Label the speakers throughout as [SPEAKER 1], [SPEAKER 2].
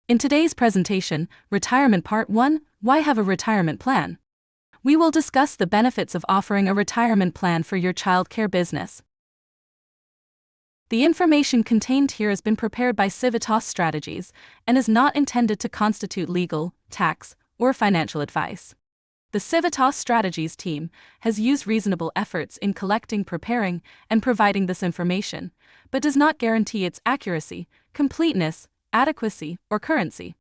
[SPEAKER 1] In today's presentation, Retirement Part 1, Why Have a Retirement Plan? We will discuss the benefits of offering a retirement plan for your childcare business. The information contained here has been prepared by Civitas Strategies and is not intended to constitute legal, tax, or financial advice. The Civitas Strategies team has used reasonable efforts in collecting, preparing, and providing this information, but does not guarantee its accuracy, completeness, adequacy, or currency.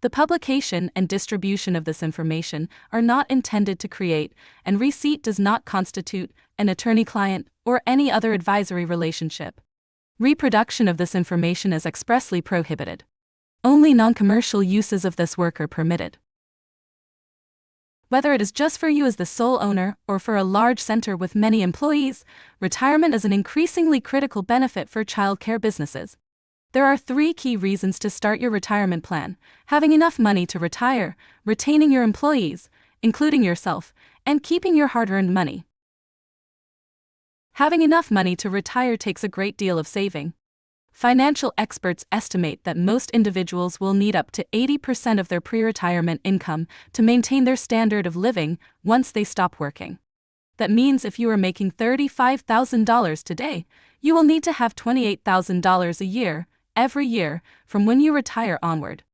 [SPEAKER 1] The publication and distribution of this information are not intended to create, and receipt does not constitute, an attorney-client or any other advisory relationship. Reproduction of this information is expressly prohibited. Only non-commercial uses of this work are permitted. Whether it is just for you as the sole owner or for a large center with many employees, retirement is an increasingly critical benefit for childcare businesses. There are 3 key reasons to start your retirement plan: having enough money to retire, retaining your employees, including yourself, and keeping your hard-earned money. Having enough money to retire takes a great deal of saving. Financial experts estimate that most individuals will need up to 80% of their pre-retirement income to maintain their standard of living once they stop working. That means if you are making $35,000 today, you will need to have $28,000 a year, every year, from when you retire onward.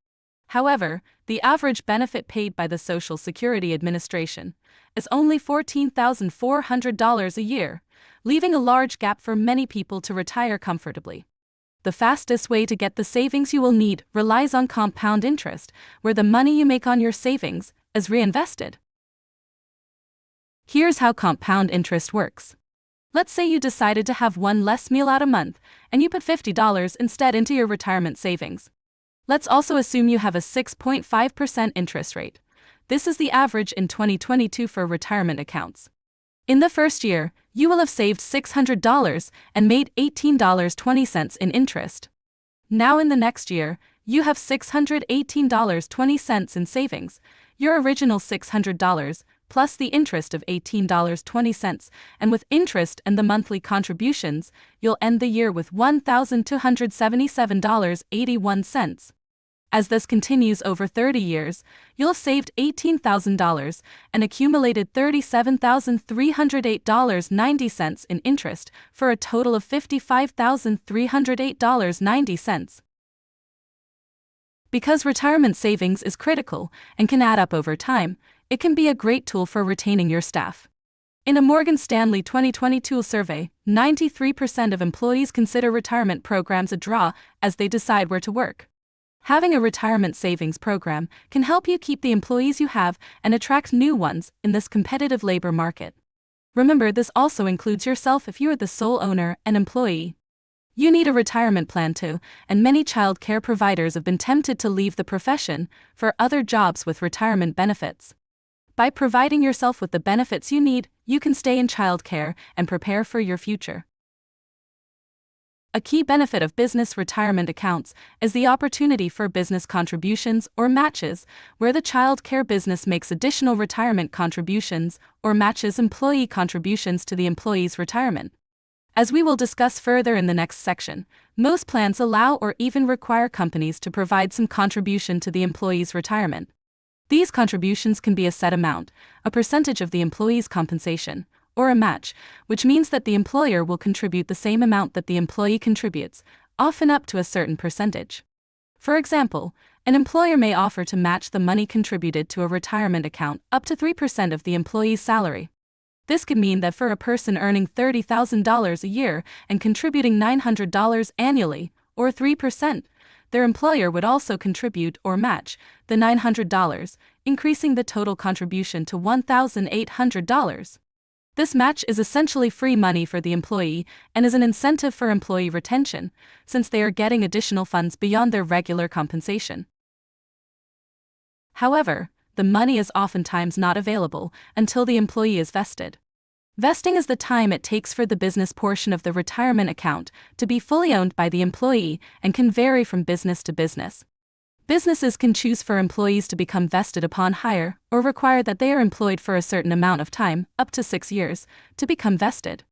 [SPEAKER 1] However, the average benefit paid by the Social Security Administration is only $14,400 a year, leaving a large gap for many people to retire comfortably. The fastest way to get the savings you will need relies on compound interest, where the money you make on your savings is reinvested. Here's how compound interest works. Let's say you decided to have one less meal out a month, and you put $50 instead into your retirement savings. Let's also assume you have a 6.5% interest rate. This is the average in 2022 for retirement accounts. In the first year, you will have saved $600 and made $18.20 in interest. Now in the next year, you have $618.20 in savings, your original $600, plus the interest of $18.20, and with interest and the monthly contributions, you'll end the year with $1,277.81. As this continues over 30 years, you'll have saved $18,000 and accumulated $37,308.90 in interest for a total of $55,308.90. Because retirement savings is critical and can add up over time, it can be a great tool for retaining your staff. In a Morgan Stanley 2022 survey, 93% of employees consider retirement programs a draw as they decide where to work. Having a retirement savings program can help you keep the employees you have and attract new ones in this competitive labor market. Remember, this also includes yourself if you are the sole owner and employee. You need a retirement plan too, and many child care providers have been tempted to leave the profession for other jobs with retirement benefits. By providing yourself with the benefits you need, you can stay in childcare and prepare for your future. A key benefit of business retirement accounts is the opportunity for business contributions or matches, where the child care business makes additional retirement contributions or matches employee contributions to the employee's retirement. As we will discuss further in the next section, most plans allow or even require companies to provide some contribution to the employee's retirement. These contributions can be a set amount, a percentage of the employee's compensation, or a match, which means that the employer will contribute the same amount that the employee contributes, often up to a certain percentage. For example, an employer may offer to match the money contributed to a retirement account up to 3% of the employee's salary. This could mean that for a person earning $30,000 a year and contributing $900 annually, or 3%, their employer would also contribute or match the $900, increasing the total contribution to $1,800. This match is essentially free money for the employee and is an incentive for employee retention, since they are getting additional funds beyond their regular compensation. However, the money is oftentimes not available until the employee is vested. Vesting is the time it takes for the business portion of the retirement account to be fully owned by the employee and can vary from business to business. Businesses can choose for employees to become vested upon hire or require that they are employed for a certain amount of time, up to 6 years, to become vested.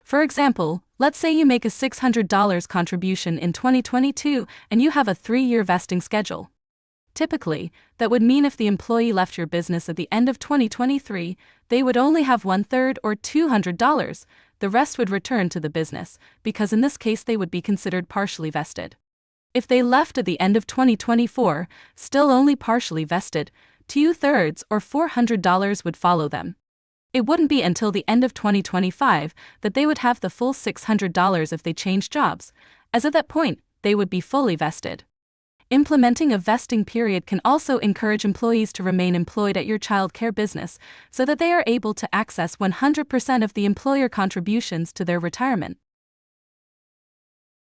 [SPEAKER 1] For example, let's say you make a $600 contribution in 2022 and you have a 3-year vesting schedule. Typically, that would mean if the employee left your business at the end of 2023, they would only have 1/3 or $200. The rest would return to the business, because in this case they would be considered partially vested. If they left at the end of 2024, still only partially vested, 2/3 or $400 would follow them. It wouldn't be until the end of 2025 that they would have the full $600 if they changed jobs, as at that point, they would be fully vested. Implementing a vesting period can also encourage employees to remain employed at your child care business so that they are able to access 100% of the employer contributions to their retirement.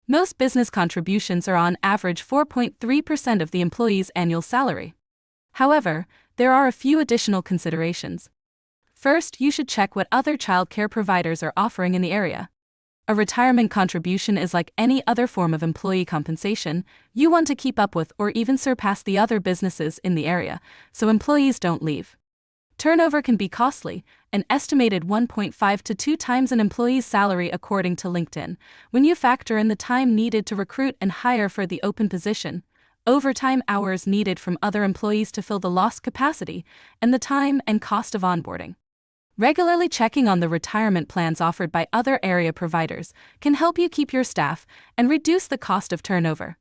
[SPEAKER 1] Most business contributions are on average 4.3% of the employee's annual salary. However, there are a few additional considerations. First, you should check what other child care providers are offering in the area. A retirement contribution is like any other form of employee compensation. You want to keep up with or even surpass the other businesses in the area, so employees don't leave. Turnover can be costly, an estimated 1.5 to 2 times an employee's salary according to LinkedIn, when you factor in the time needed to recruit and hire for the open position, overtime hours needed from other employees to fill the lost capacity, and the time and cost of onboarding. Regularly checking on the retirement plans offered by other area providers can help you keep your staff and reduce the cost of turnover.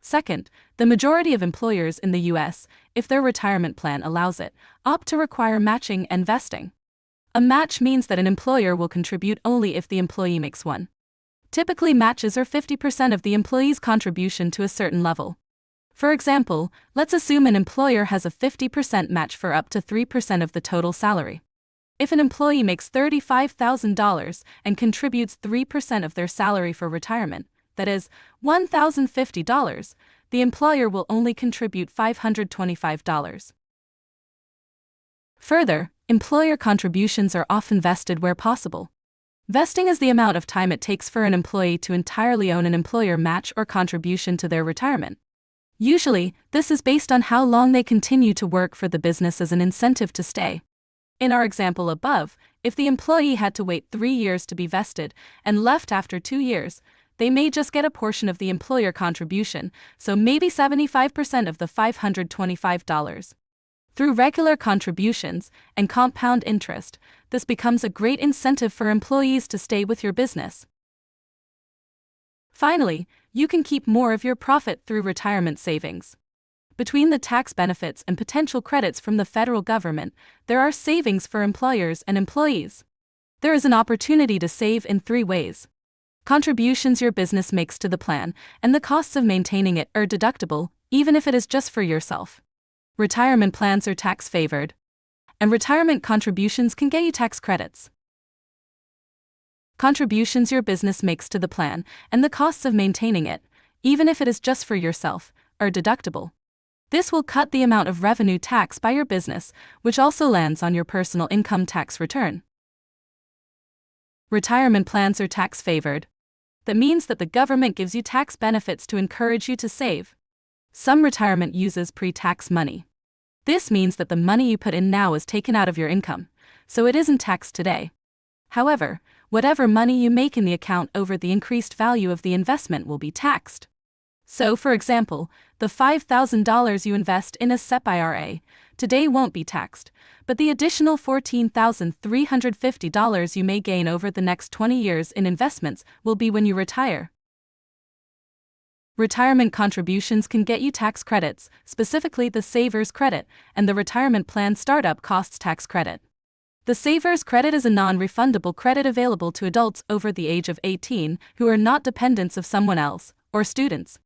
[SPEAKER 1] Second, the majority of employers in the U.S., if their retirement plan allows it, opt to require matching and vesting. A match means that an employer will contribute only if the employee makes one. Typically, matches are 50% of the employee's contribution to a certain level. For example, let's assume an employer has a 50% match for up to 3% of the total salary. If an employee makes $35,000 and contributes 3% of their salary for retirement, that is, $1,050, the employer will only contribute $525. Further, employer contributions are often vested where possible. Vesting is the amount of time it takes for an employee to entirely own an employer match or contribution to their retirement. Usually, this is based on how long they continue to work for the business as an incentive to stay. In our example above, if the employee had to wait 3 years to be vested and left after 2 years, they may just get a portion of the employer contribution, so maybe 75% of the $525. Through regular contributions and compound interest, this becomes a great incentive for employees to stay with your business. Finally, you can keep more of your profit through retirement savings. Between the tax benefits and potential credits from the federal government, there are savings for employers and employees. There is an opportunity to save in 3 ways. Contributions your business makes to the plan and the costs of maintaining it are deductible, even if it is just for yourself. Retirement plans are tax-favored, and retirement contributions can get you tax credits. Contributions your business makes to the plan and the costs of maintaining it, even if it is just for yourself, are deductible. This will cut the amount of revenue tax by your business, which also lands on your personal income tax return. Retirement plans are tax-favored. That means that the government gives you tax benefits to encourage you to save. Some retirement uses pre-tax money. This means that the money you put in now is taken out of your income, so it isn't taxed today. However, whatever money you make in the account over the increased value of the investment will be taxed. So, for example, the $5,000 you invest in a SEP IRA today won't be taxed, but the additional $14,350 you may gain over the next 20 years in investments will be when you retire. Retirement contributions can get you tax credits, specifically the Savers Credit and the Retirement Plan Startup Costs Tax Credit. The Savers Credit is a non-refundable credit available to adults over the age of 18 who are not dependents of someone else, or students.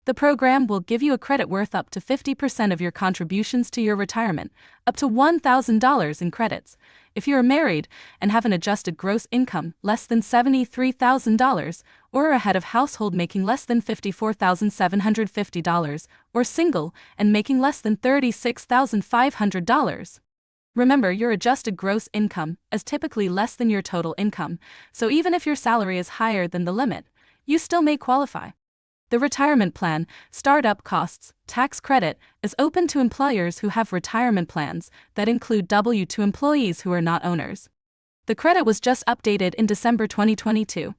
[SPEAKER 1] The program will give you a credit worth up to 50% of your contributions to your retirement, up to $1,000 in credits, if you are married and have an adjusted gross income less than $73,000, or are a head of household making less than $54,750, or single and making less than $36,500. Remember, your adjusted gross income is typically less than your total income, so even if your salary is higher than the limit, you still may qualify. The Retirement Plan Startup Costs Tax Credit is open to employers who have retirement plans that include W-2 employees who are not owners. The credit was just updated in December 2022.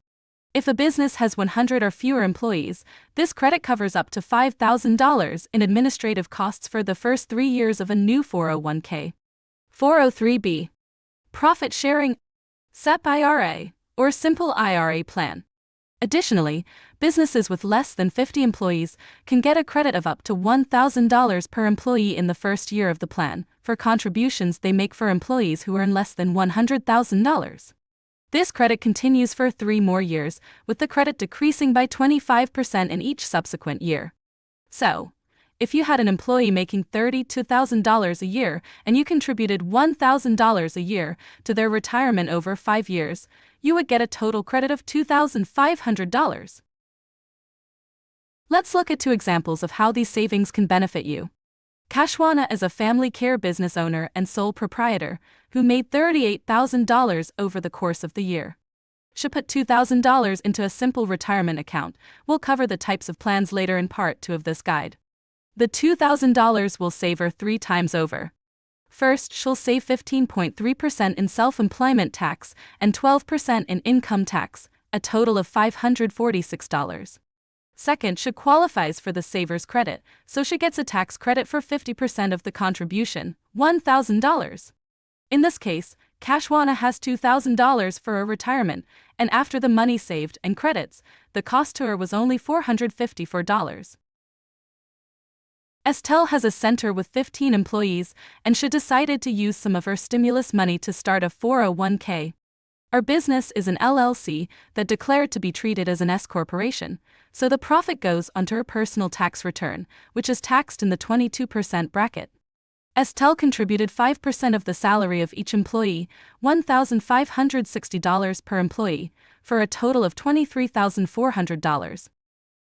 [SPEAKER 1] If a business has 100 or fewer employees, this credit covers up to $5,000 in administrative costs for the first 3 years of a new 401k. 403b. Profit sharing, SEP IRA, or simple IRA plan. Additionally, businesses with less than 50 employees can get a credit of up to $1,000 per employee in the first year of the plan for contributions they make for employees who earn less than $100,000. This credit continues for 3 more years, with the credit decreasing by 25% in each subsequent year. So, if you had an employee making $32,000 a year and you contributed $1,000 a year to their retirement over 5 years, you would get a total credit of $2,500. Let's look at 2 examples of how these savings can benefit you. Kashwana is a family care business owner and sole proprietor who made $38,000 over the course of the year. She put $2,000 into a simple retirement account. We'll cover the types of plans later in part 2 of this guide. The $2,000 will save her 3 times over. First, she'll save 15.3% in self-employment tax and 12% in income tax, a total of $546. Second, she qualifies for the Savers Credit, so she gets a tax credit for 50% of the contribution, $1,000. In this case, Kashwana has $2,000 for a retirement, and after the money saved and credits, the cost to her was only $454. Estelle has a center with 15 employees, and she decided to use some of her stimulus money to start a 401k. Our business is an LLC that declared to be treated as an S corporation, so the profit goes onto her personal tax return, which is taxed in the 22% bracket. Estelle contributed 5% of the salary of each employee, $1,560 per employee, for a total of $23,400.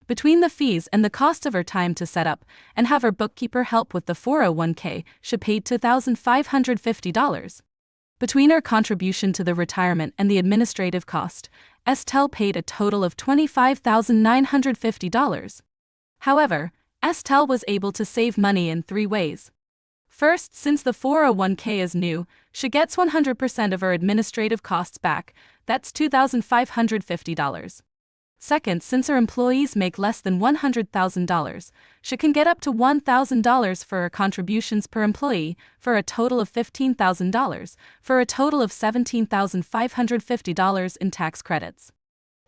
[SPEAKER 1] Between the fees and the cost of her time to set up and have her bookkeeper help with the 401k, she paid $2,550. Between her contribution to the retirement and the administrative cost, Estelle paid a total of $25,950. However, Estelle was able to save money in 3 ways. First, since the 401k is new, she gets 100% of her administrative costs back, that's $2,550. Second, since her employees make less than $100,000, she can get up to $1,000 for her contributions per employee, for a total of $15,000, for a total of $17,550 in tax credits.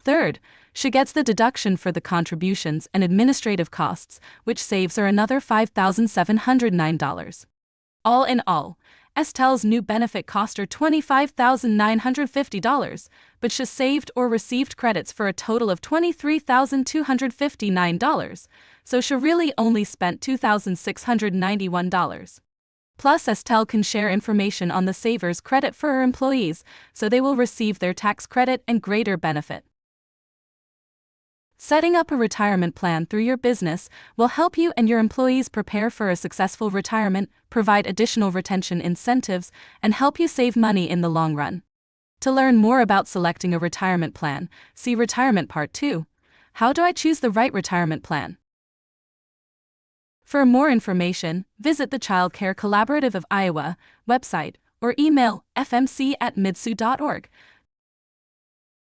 [SPEAKER 1] Third, she gets the deduction for the contributions and administrative costs, which saves her another $5,709. All in all, Estelle's new benefit cost her $25,950, but she saved or received credits for a total of $23,259, so she really only spent $2,691. Plus, Estelle can share information on the Savers Credit for her employees, so they will receive their tax credit and greater benefit. Setting up a retirement plan through your business will help you and your employees prepare for a successful retirement, provide additional retention incentives, and help you save money in the long run. To learn more about selecting a retirement plan, see Retirement Part 2. How do I choose the right retirement plan? For more information, visit the Child Care Collaborative of Iowa website or email fmc@midsioux.org.